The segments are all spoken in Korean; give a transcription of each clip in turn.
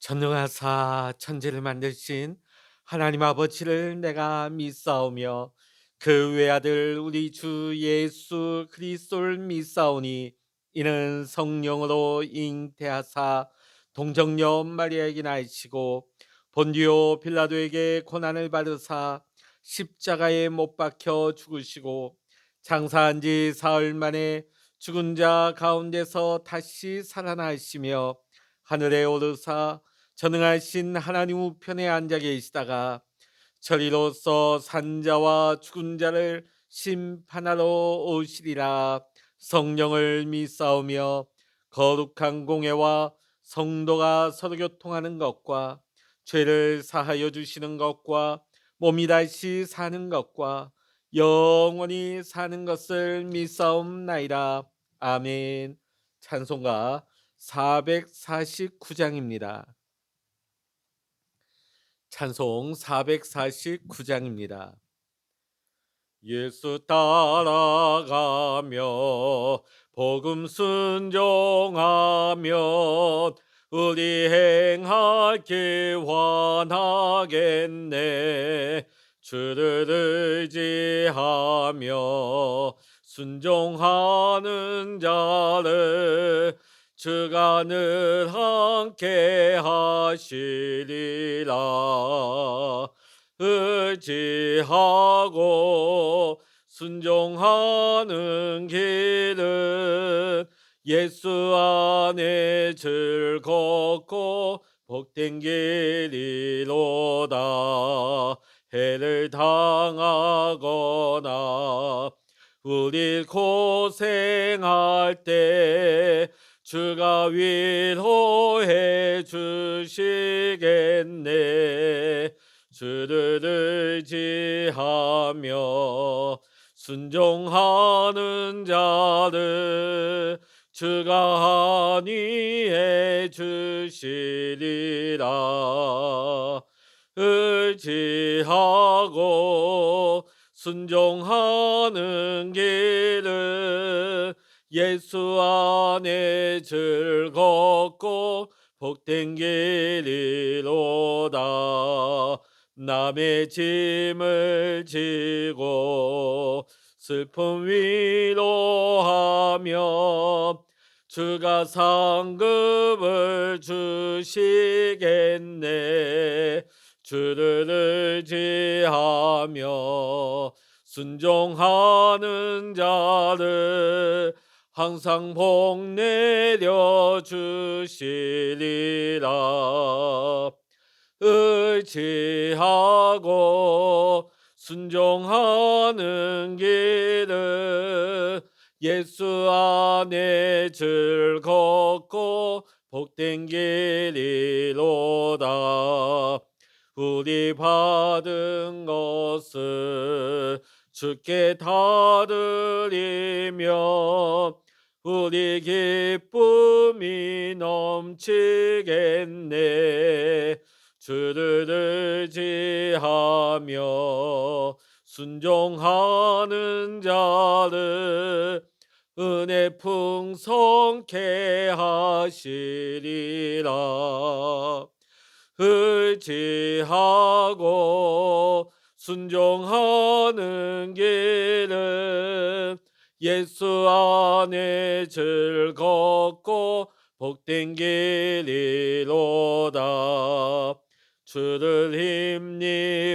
전능하사 천지를 만드신 하나님 아버지를 내가 믿사오며 그 외아들 우리 주 예수 그리스도를 믿사오니 이는 성령으로 잉태하사 동정녀 마리아에게 나시고 본디오 빌라도에게 고난을 받으사 십자가에 못 박혀 죽으시고 장사한 지 사흘 만에 죽은 자 가운데서 다시 살아나시며 하늘에 오르사 전능하신 하나님 우편에 앉아 계시다가 저리로서 산자와 죽은 자를 심판하러 오시리라. 성령을 믿사오며 거룩한 공예와 성도가 서로 교통하는 것과 죄를 사하여 주시는 것과 몸이 다시 사는 것과 영원히 사는 것을 믿사옵나이다. 아멘. 찬송가 449장입니다. 찬송 449장입니다. 예수 따라가며 복음 순종하면 우리 행할 길 원하겠네. 주를 의지하며 순종하는 자를 주가 늘 함께 하시리라. 의지하고 순종하는 길은 예수 안에 즐겁고 복된 길이로다. 해를 당하거나 우리 고생할 때 주가 위로해 주시겠네. 주를 의지하며 순종하는 자를 주가 안위해 주시리라. 의지하고 순종하는 길은 예수 안에 즐겁고 복된 길이로다. 남의 짐을 지고 슬픔 위로하며 주가 상급을 주시겠네. 주를 의지하며 순종하는 자를 항상 복 내려 주시리라. 의지하고 순종하는 길은 예수 안에 즐겁고 복된 길이로다. 우리 받은 것을 주께 다 드리며 우리 기쁨이 넘치겠네. 주를 의지하며 순종하는 자를 은혜 풍성케 하시리라. 의지하고 순종하는 길은 예수 안에 즐겁고 복된 길이로다. 주를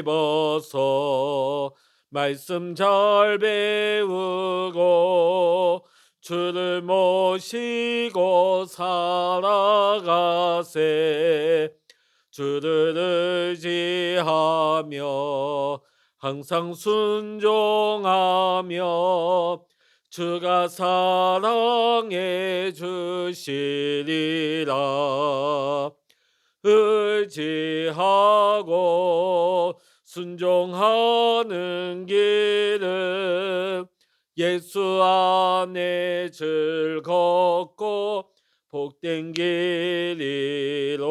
힘입어서 말씀 잘 배우고 주를 모시고 살아가세. 주를 의지하며 항상 순종하며 주가 사랑해 주시리라. 의지하고 순종하는 길은 예수 안에 즐겁고 복된 길이로다.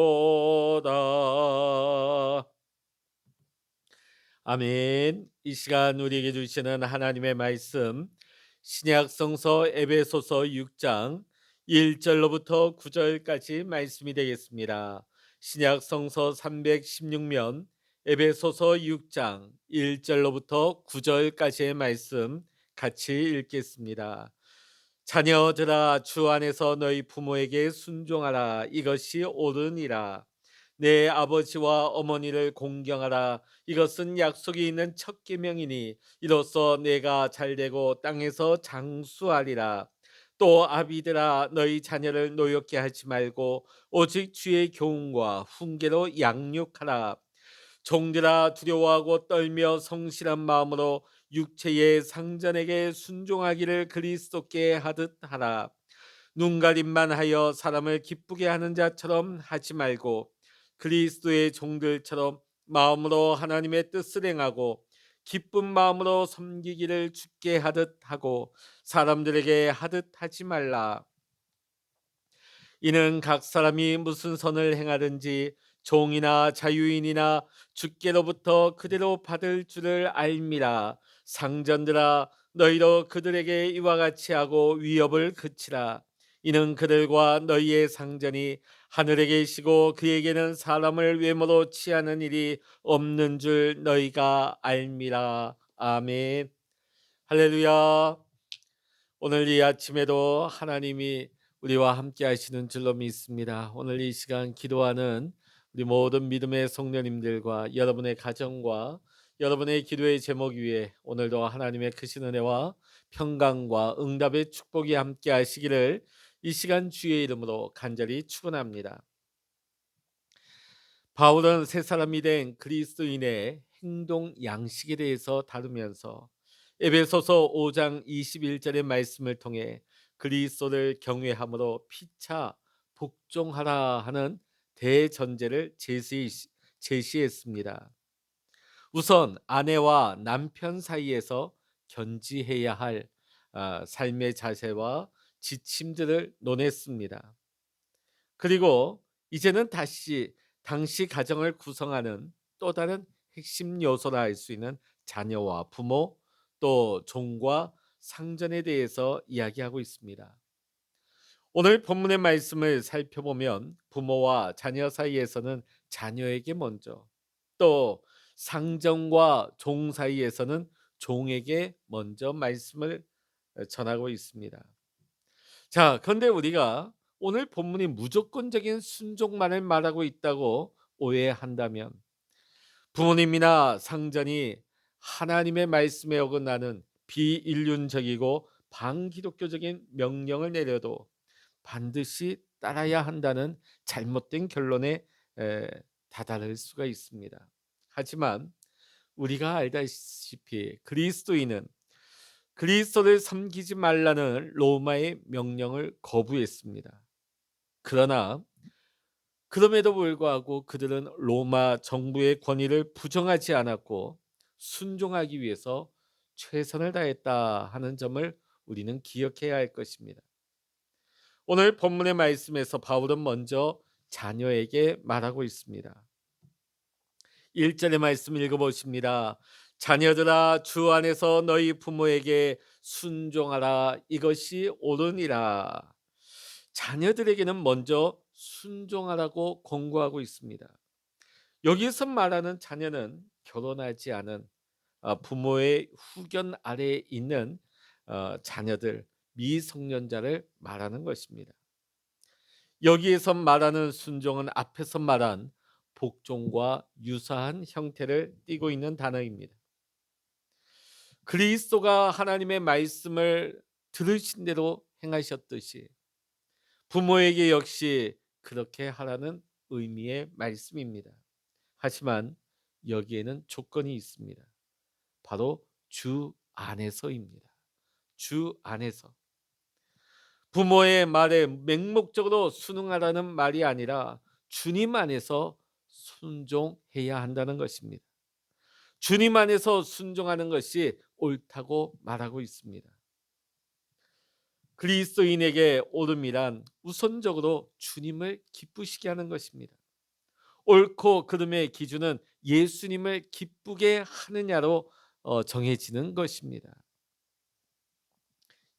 아멘. 이 시간 우리에게 주시는 하나님의 말씀 신약 성서 에베소서 6장 1절로부터 9절까지 말씀이 되겠습니다. 신약 성서 316면 에베소서 6장 1절로부터 9절까지의 말씀 같이 읽겠습니다. 자녀들아 주 안에서 너희 부모에게 순종하라. 이것이 옳으니라. 내 아버지와 어머니를 공경하라. 이것은 약속이 있는 첫 계명이니 이로써 내가 잘되고 땅에서 장수하리라. 또 아비들아 너희 자녀를 노엽게 하지 말고 오직 주의 교훈과 훈계로 양육하라. 종들아 두려워하고 떨며 성실한 마음으로 육체의 상전에게 순종하기를 그리스도께 하듯 하라. 눈가림만 하여 사람을 기쁘게 하는 자처럼 하지 말고 그리스도의 종들처럼 마음으로 하나님의 뜻을 행하고 기쁜 마음으로 섬기기를 주께 하듯 하고 사람들에게 하듯 하지 말라. 이는 각 사람이 무슨 선을 행하든지 종이나 자유인이나 주께로부터 그대로 받을 줄을 알미라. 상전들아 너희도 그들에게 이와 같이 하고 위협을 그치라. 이는 그들과 너희의 상전이 하늘에 계시고 그에게는 사람을 외모로 취하는 일이 없는 줄 너희가 알미라. 아멘. 할렐루야. 오늘 이 아침에도 하나님이 우리와 함께 하시는 줄로 믿습니다. 오늘 이 시간 기도하는 우리 모든 믿음의 성도님들과 여러분의 가정과 여러분의 기도의 제목 위에 오늘도 하나님의 크신 은혜와 평강과 응답의 축복이 함께 하시기를 이 시간 주의 이름으로 간절히 축원합니다. 바울은 새 사람이 된 그리스도인의 행동 양식에 대해서 다루면서 에베소서 5장 21절의 말씀을 통해 그리스도를 경외함으로 피차 복종하라 하는 대전제를 제시했습니다. 우선 아내와 남편 사이에서 견지해야 할 삶의 자세와 지침들을 논했습니다. 그리고 이제는 당시 가정을 구성하는 또 다른 핵심 요소라 할 수 있는 자녀와 부모 또 종과 상전에 대해서 이야기하고 있습니다. 오늘 본문의 말씀을 살펴보면 부모와 자녀 사이에서는 자녀에게 먼저 또 상전과 종 사이에서는 종에게 먼저 말씀을 전하고 있습니다. 자, 그런데 우리가 오늘 본문이 무조건적인 순종만을 말하고 있다고 오해한다면 부모님이나 상전이 하나님의 말씀에 어긋나는 비인륜적이고 반기독교적인 명령을 내려도 반드시 따라야 한다는 잘못된 결론에 에, 다다를 수가 있습니다. 하지만 우리가 알다시피 그리스도인은 그리스도를 섬기지 말라는 로마의 명령을 거부했습니다. 그러나 그럼에도 불구하고 그들은 로마 정부의 권위를 부정하지 않았고 순종하기 위해서 최선을 다했다 하는 점을 우리는 기억해야 할 것입니다. 오늘 본문의 말씀에서 바울은 먼저 자녀에게 말하고 있습니다. 1절의 말씀 읽어보십니다. 자녀들아 주 안에서 너희 부모에게 순종하라. 이것이 옳으니라. 자녀들에게는 먼저 순종하라고 권고하고 있습니다. 여기서 말하는 자녀는 결혼하지 않은 부모의 후견 아래에 있는 자녀들, 미성년자를 말하는 것입니다. 여기에서 말하는 순종은 앞에서 말한 복종과 유사한 형태를 띠고 있는 단어입니다. 그리스도가 하나님의 말씀을 들으신 대로 행하셨듯이 부모에게 역시 그렇게 하라는 의미의 말씀입니다. 하지만 여기에는 조건이 있습니다. 바로 주 안에서입니다. 주 안에서. 부모의 말에 맹목적으로 순응하라는 말이 아니라 주님 안에서 순종해야 한다는 것입니다. 주님 안에서 순종하는 것이 옳다고 말하고 있습니다. 그리스도인에게 옳음이란 우선적으로 주님을 기쁘시게 하는 것입니다. 옳고 그름의 기준은 예수님을 기쁘게 하느냐로 정해지는 것입니다.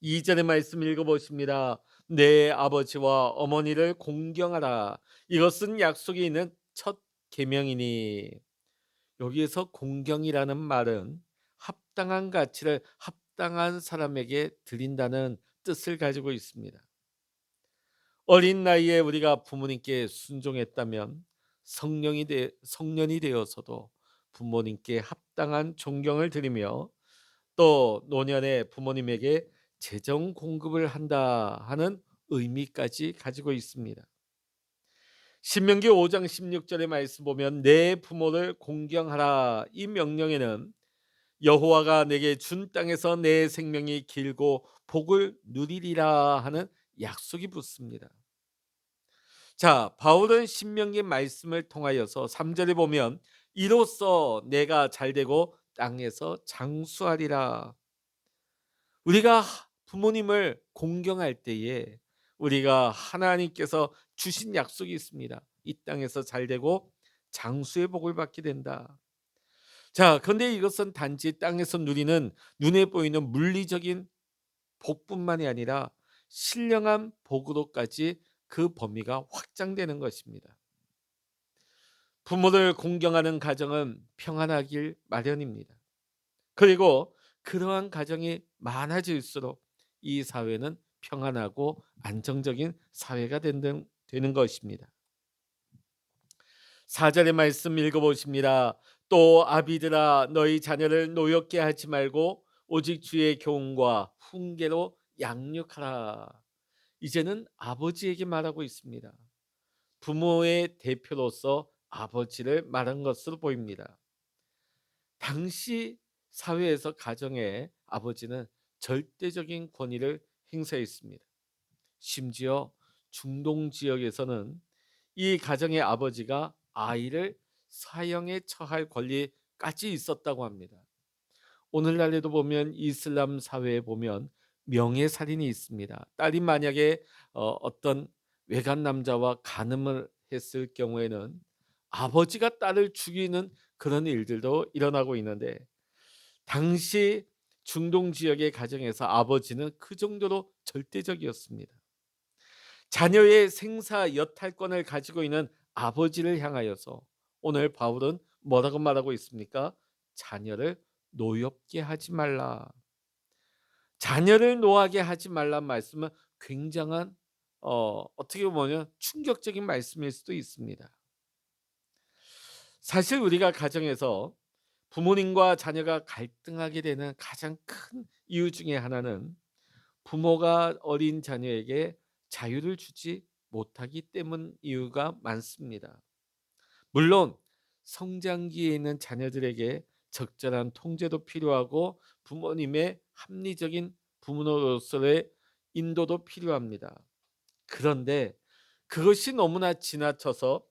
2절의 말씀 읽어보십니다. 내 아버지와 어머니를 공경하라. 이것은 약속이 있는 첫 계명이니. 여기에서 공경이라는 말은 합당한 가치를 합당한 사람에게 드린다는 뜻을 가지고 있습니다. 어린 나이에 우리가 부모님께 순종했다면 성년이 되어서도 부모님께 합당한 존경을 드리며 또 노년에 부모님에게 재정 공급을 한다 하는 의미까지 가지고 있습니다. 신명기 5장 16절의 말씀 보면 내 부모를 공경하라 이 명령에는 여호와가 내게 준 땅에서 내 생명이 길고 복을 누리리라 하는 약속이 붙습니다. 자, 바울은 신명기 말씀을 통하여서 3절에 보면 이로써 내가 잘되고 땅에서 장수하리라. 우리가 부모님을 공경할 때에 우리가 하나님께서 주신 약속이 있습니다. 이 땅에서 잘되고 장수의 복을 받게 된다. 자, 그런데 이것은 단지 땅에서 누리는 눈에 보이는 물리적인 복뿐만이 아니라 신령한 복으로까지 그 범위가 확장되는 것입니다. 부모를 공경하는 가정은 평안하길 마련입니다. 그리고 그러한 가정이 많아질수록 이 사회는 평안하고 안정적인 사회가 되는 것입니다. 4절의 말씀 읽어보십니다. 또 아비들아 너희 자녀를 노엽게 하지 말고 오직 주의 교훈과 훈계로 양육하라. 이제는 아버지에게 말하고 있습니다. 부모의 대표로서 아버지를 말한 것으로 보입니다. 당시 사회에서 가정의 아버지는 절대적인 권위를 행사했습니다. 심지어 중동 지역에서는 이 가정의 아버지가 아이를 사형에 처할 권리까지 있었다고 합니다. 오늘날에도 보면 이슬람 사회에 보면 명예살인이 있습니다. 딸이 만약에 어떤 외간 남자와 간음을 했을 경우에는 아버지가 딸을 죽이는 그런 일들도 일어나고 있는데 당시 중동 지역의 가정에서 아버지는 그 정도로 절대적이었습니다. 자녀의 생사 여탈권을 가지고 있는 아버지를 향하여서 오늘 바울은 뭐라고 말하고 있습니까? 자녀를 노엽게 하지 말라. 자녀를 노하게 하지 말란 말씀은 굉장한 어떻게 보면 충격적인 말씀일 수도 있습니다. 사실 우리가 가정에서 부모님과 자녀가 갈등하게 되는 가장 큰 이유 중에 하나는 부모가 어린 자녀에게 자유를 주지 못하기 때문 이유가 많습니다. 물론 성장기에 있는 자녀들에게 적절한 통제도 필요하고 부모님의 합리적인 부모로서의 인도도 필요합니다. 그런데 그것이 너무나 지나쳐서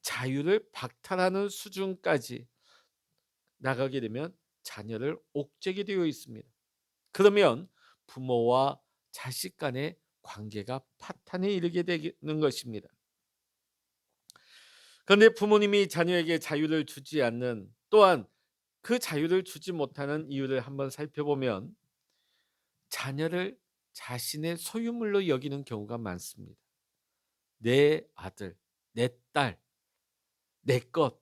자유를 박탈하는 수준까지 나가게 되면 자녀를 옥죄게 되어 있습니다. 그러면 부모와 자식 간의 관계가 파탄에 이르게 되는 것입니다. 그런데 부모님이 자녀에게 자유를 주지 않는 또한 그 자유를 주지 못하는 이유를 한번 살펴보면 자녀를 자신의 소유물로 여기는 경우가 많습니다. 내 아들, 내 딸, 내 것.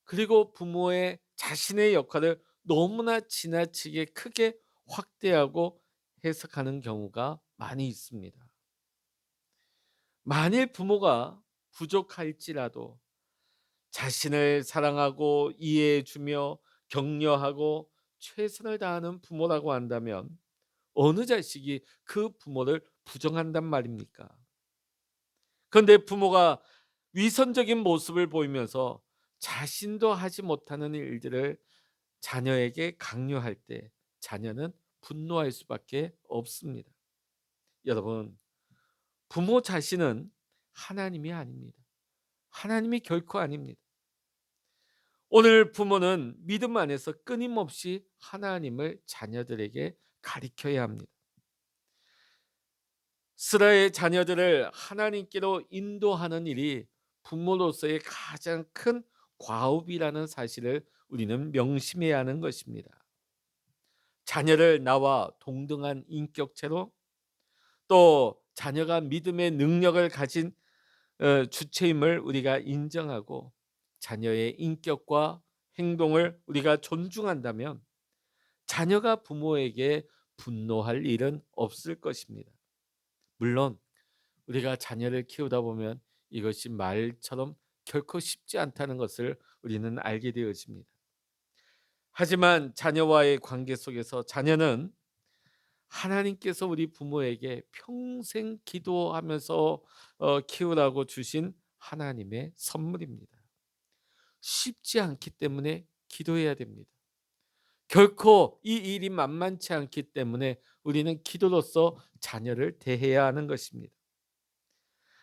그리고 부모의 자신의 역할을 너무나 지나치게 크게 확대하고 해석하는 경우가 많이 있습니다. 만일 부모가 부족할지라도 자신을 사랑하고 이해해 주며 격려하고 최선을 다하는 부모라고 한다면 어느 자식이 그 부모를 부정한단 말입니까? 그런데 부모가 위선적인 모습을 보이면서 자신도 하지 못하는 일들을 자녀에게 강요할 때 자녀는 분노할 수밖에 없습니다. 여러분, 부모 자신은 하나님이 아닙니다. 하나님이 결코 아닙니다. 오늘 부모는 믿음 안에서 끊임없이 하나님을 자녀들에게 가리켜야 합니다. 스라의 자녀들을 하나님께로 인도하는 일이 부모로서의 가장 큰 과업이라는 사실을 우리는 명심해야 하는 것입니다. 자녀를 나와 동등한 인격체로 또 자녀가 믿음의 능력을 가진 주체임을 우리가 인정하고 자녀의 인격과 행동을 우리가 존중한다면 자녀가 부모에게 분노할 일은 없을 것입니다. 물론 우리가 자녀를 키우다 보면 이것이 말처럼 결코 쉽지 않다는 것을 우리는 알게 되어집니다. 하지만 자녀와의 관계 속에서 자녀는 하나님께서 우리 부모에게 평생 기도하면서 키우라고 주신 하나님의 선물입니다. 쉽지 않기 때문에 기도해야 됩니다. 결코 이 일이 만만치 않기 때문에 우리는 기도로서 자녀를 대해야 하는 것입니다.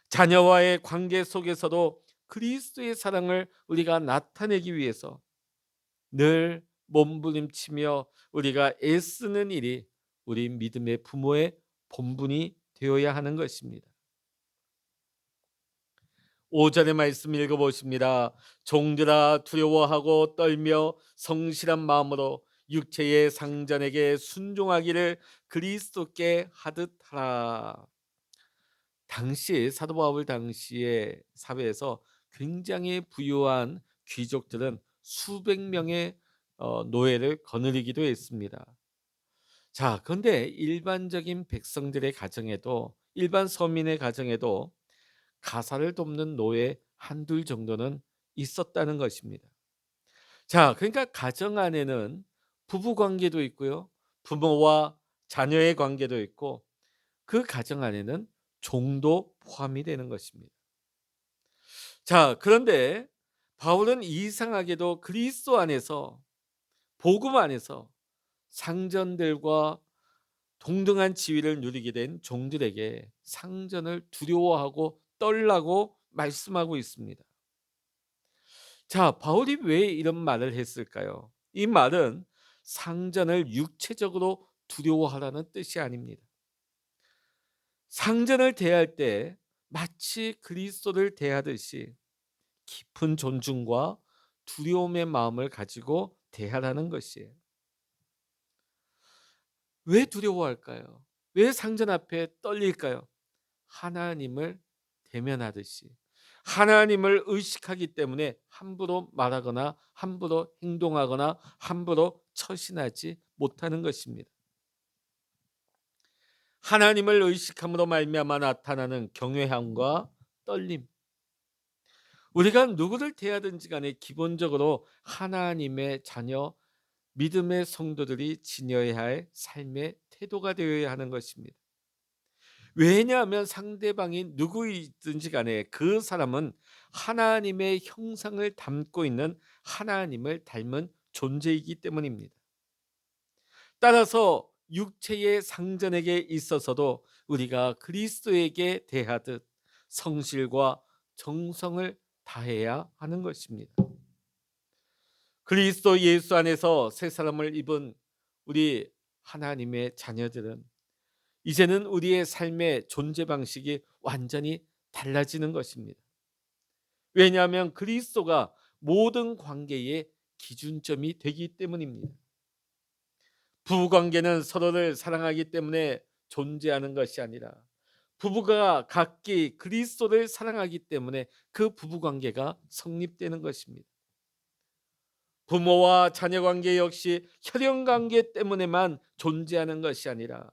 자녀와의 관계 속에서도 그리스도의 사랑을 우리가 나타내기 위해서 늘 몸부림치며 우리가 애쓰는 일이 우리 믿음의 부모의 본분이 되어야 하는 것입니다. 5절의 말씀 읽어보십니다. 종들아 두려워하고 떨며 성실한 마음으로 육체의 상전에게 순종하기를 그리스도께 하듯 하라. 당시 사도 바울 당시의 사회에서 굉장히 부유한 귀족들은 수백 명의 노예를 거느리기도 했습니다. 자, 그런데 일반적인 백성들의 가정에도 일반 서민의 가정에도 가사를 돕는 노예 한둘 정도는 있었다는 것입니다. 자, 그러니까 가정 안에는 부부 관계도 있고요. 부모와 자녀의 관계도 있고 그 가정 안에는 종도 포함이 되는 것입니다. 자, 그런데 바울은 이상하게도 그리스도 안에서 복음 안에서 상전들과 동등한 지위를 누리게 된 종들에게 상전을 두려워하고 떨라고 말씀하고 있습니다. 자, 바울이 왜 이런 말을 했을까요? 이 말은 상전을 육체적으로 두려워하라는 뜻이 아닙니다. 상전을 대할 때 마치 그리스도를 대하듯이 깊은 존중과 두려움의 마음을 가지고 대하라는 것이에요. 왜 두려워할까요? 왜 상전 앞에 떨릴까요? 하나님을 대면하듯이 하나님을 의식하기 때문에 함부로 말하거나 함부로 행동하거나 함부로 처신하지 못하는 것입니다. 하나님을 의식함으로 말미암아 나타나는 경외함과 떨림. 우리가 누구를 대하든지 간에 기본적으로 하나님의 자녀, 믿음의 성도들이 지녀야 할 삶의 태도가 되어야 하는 것입니다. 왜냐하면 상대방이 누구이든지 간에 그 사람은 하나님의 형상을 담고 있는 하나님을 닮은 존재이기 때문입니다. 따라서 육체의 상전에게 있어서도 우리가 그리스도에게 대하듯 성실과 정성을 다해야 하는 것입니다. 그리스도 예수 안에서 새 사람을 입은 우리 하나님의 자녀들은 이제는 우리의 삶의 존재 방식이 완전히 달라지는 것입니다. 왜냐하면 그리스도가 모든 관계의 기준점이 되기 때문입니다. 부부 관계는 서로를 사랑하기 때문에 존재하는 것이 아니라 부부가 각기 그리스도를 사랑하기 때문에 그 부부 관계가 성립되는 것입니다. 부모와 자녀 관계 역시 혈연 관계 때문에만 존재하는 것이 아니라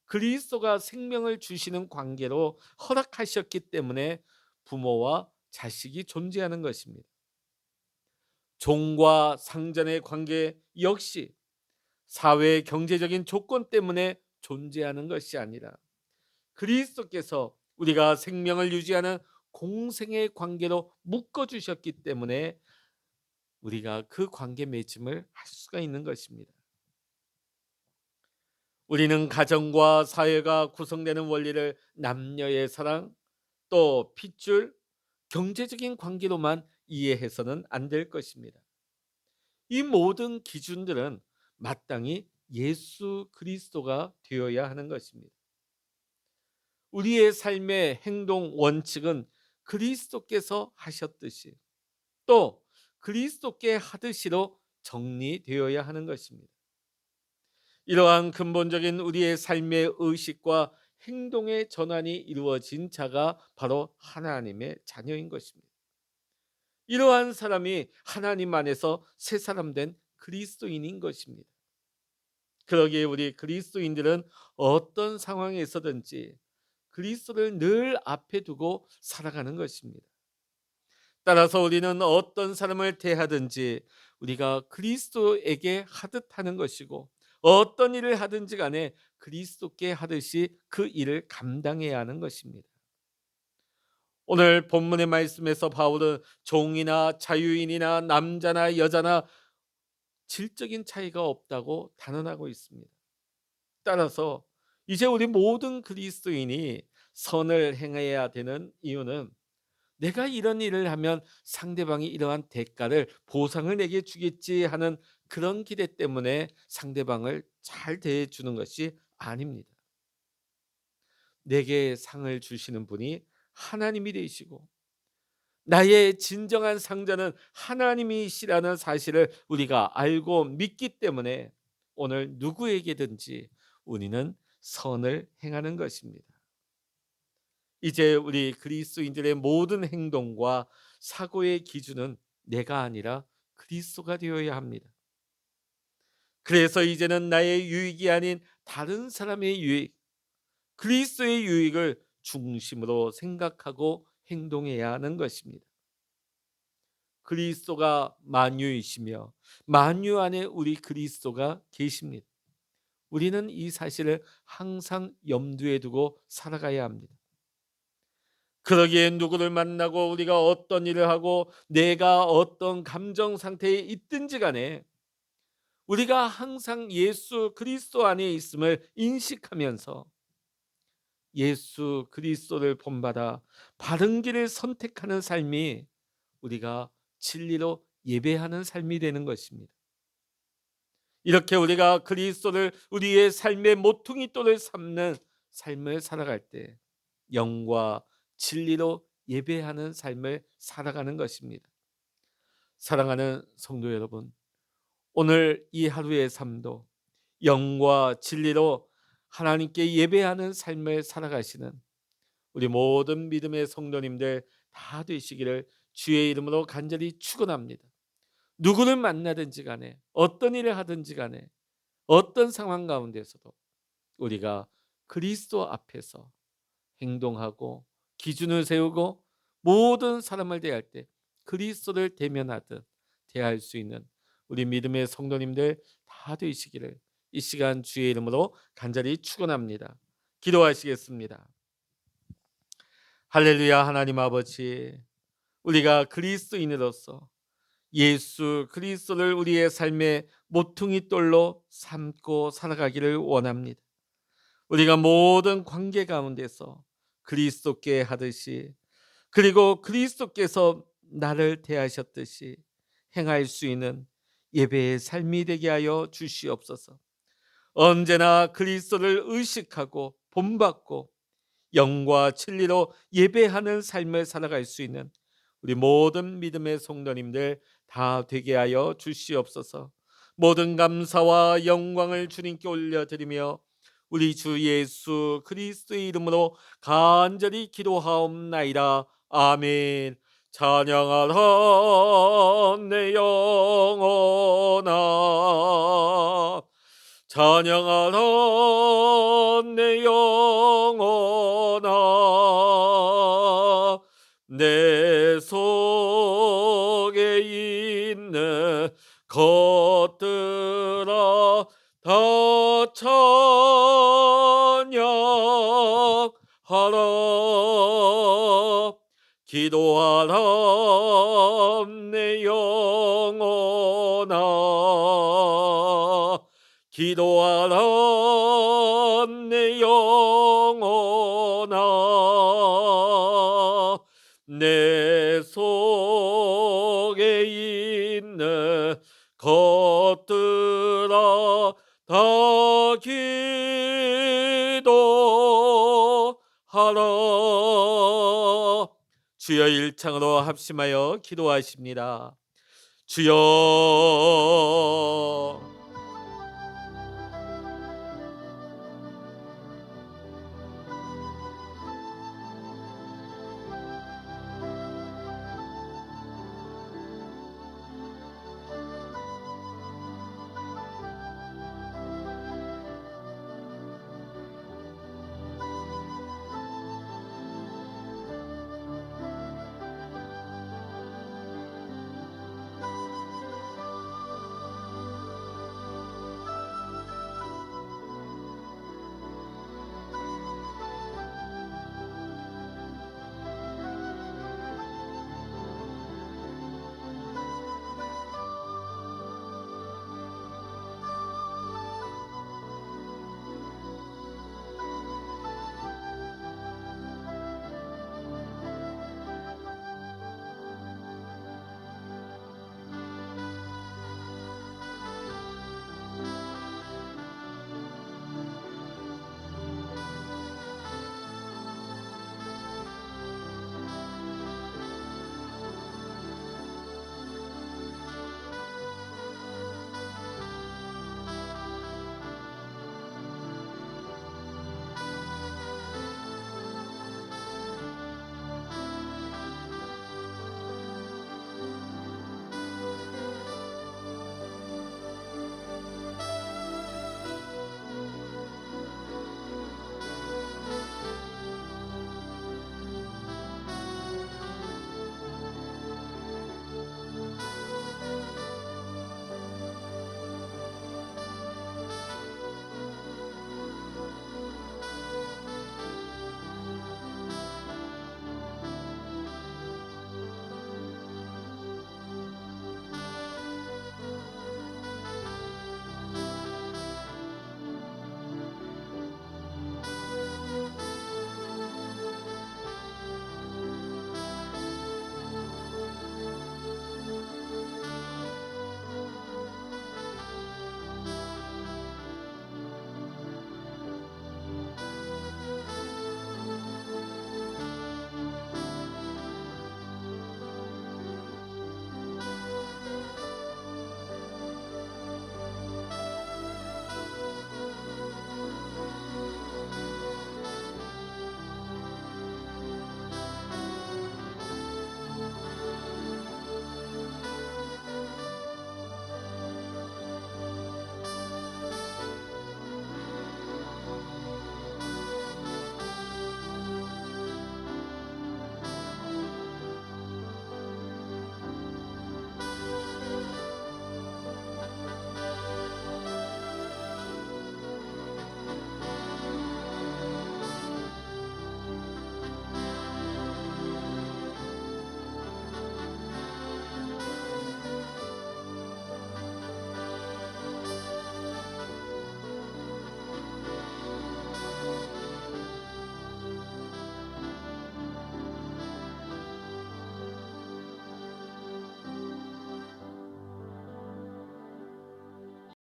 그리스도가 생명을 주시는 관계로 허락하셨기 때문에 부모와 자식이 존재하는 것입니다. 종과 상전의 관계 역시 사회 경제적인 조건 때문에 존재하는 것이 아니라 그리스도께서 우리가 생명을 유지하는 공생의 관계로 묶어 주셨기 때문에 우리가 그 관계 맺음을 할 수가 있는 것입니다. 우리는 가정과 사회가 구성되는 원리를 남녀의 사랑, 또 핏줄, 경제적인 관계로만 이해해서는 안 될 것입니다. 이 모든 기준들은 마땅히 예수 그리스도가 되어야 하는 것입니다. 우리의 삶의 행동 원칙은 그리스도께서 하셨듯이 또 그리스도께 하듯이로 정리되어야 하는 것입니다. 이러한 근본적인 우리의 삶의 의식과 행동의 전환이 이루어진 자가 바로 하나님의 자녀인 것입니다. 이러한 사람이 하나님 안에서 새 사람 된 그리스도인인 것입니다. 그러기에 우리 그리스도인들은 어떤 상황에서든지 그리스도를 늘 앞에 두고 살아가는 것입니다. 따라서 우리는 어떤 사람을 대하든지 우리가 그리스도에게 하듯 하는 것이고, 어떤 일을 하든지 간에 그리스도께 하듯이 그 일을 감당해야 하는 것입니다. 오늘 본문의 말씀에서 바울은 종이나 자유인이나 남자나 여자나 질적인 차이가 없다고 단언하고 있습니다. 따라서 이제 우리 모든 그리스도인이 선을 행해야 되는 이유는, 내가 이런 일을 하면 상대방이 이러한 대가를, 보상을 내게 주겠지 하는 그런 기대 때문에 상대방을 잘 대해주는 것이 아닙니다. 내게 상을 주시는 분이 하나님이 되시고, 나의 진정한 상자는 하나님이시라는 사실을 우리가 알고 믿기 때문에 오늘 누구에게든지 우리는 선을 행하는 것입니다. 이제 우리 그리스도인들의 모든 행동과 사고의 기준은 내가 아니라 그리스도가 되어야 합니다. 그래서 이제는 나의 유익이 아닌 다른 사람의 유익, 그리스도의 유익을 중심으로 생각하고 행동해야 하는 것입니다. 그리스도가 만유이시며 만유 안에 우리 그리스도가 계십니다. 우리는 이 사실을 항상 염두에 두고 살아가야 합니다. 그러기에 누구를 만나고 우리가 어떤 일을 하고 내가 어떤 감정 상태에 있든지 간에 우리가 항상 예수 그리스도 안에 있음을 인식하면서 예수 그리스도를 본받아 바른 길을 선택하는 삶이 우리가 진리로 예배하는 삶이 되는 것입니다. 이렇게 우리가 그리스도를 우리의 삶의 모퉁이돌을 삼는 삶을 살아갈 때 영과 진리로 예배하는 삶을 살아가는 것입니다. 사랑하는 성도 여러분, 오늘 이 하루의 삶도 영과 진리로 하나님께 예배하는 삶을 살아가시는 우리 모든 믿음의 성도님들 다 되시기를 주의 이름으로 간절히 축원합니다. 누구를 만나든지 간에 어떤 일을 하든지 간에 어떤 상황 가운데서도 우리가 그리스도 앞에서 행동하고 기준을 세우고 모든 사람을 대할 때 그리스도를 대면하듯 대할 수 있는 우리 믿음의 성도님들 다 되시기를 이 시간 주의 이름으로 간절히 축원합니다. 기도하시겠습니다. 할렐루야. 하나님 아버지, 우리가 그리스도인으로서 예수 그리스도를 우리의 삶의 모퉁이돌로 삼고 살아가기를 원합니다. 우리가 모든 관계 가운데서 그리스도께 하듯이, 그리고 그리스도께서 나를 대하셨듯이 행할 수 있는 예배의 삶이 되게 하여 주시옵소서. 언제나 그리스도를 의식하고 본받고 영과 진리로 예배하는 삶을 살아갈 수 있는 우리 모든 믿음의 성도님들 다 되게 하여 주시옵소서. 모든 감사와 영광을 주님께 올려드리며 우리 주 예수 그리스도의 이름으로 간절히 기도하옵나이다. 아멘. 찬양하라 내 영혼아, 찬양하라 내 영혼아, 내 속에 있는 것들아 다 찬양하라. 기도하라 내 영혼아, 기도하라 내 영혼아, 내 속에 있는 것들아 다 기도하라. 주여 일창으로 합심하여 기도하십니다. 주여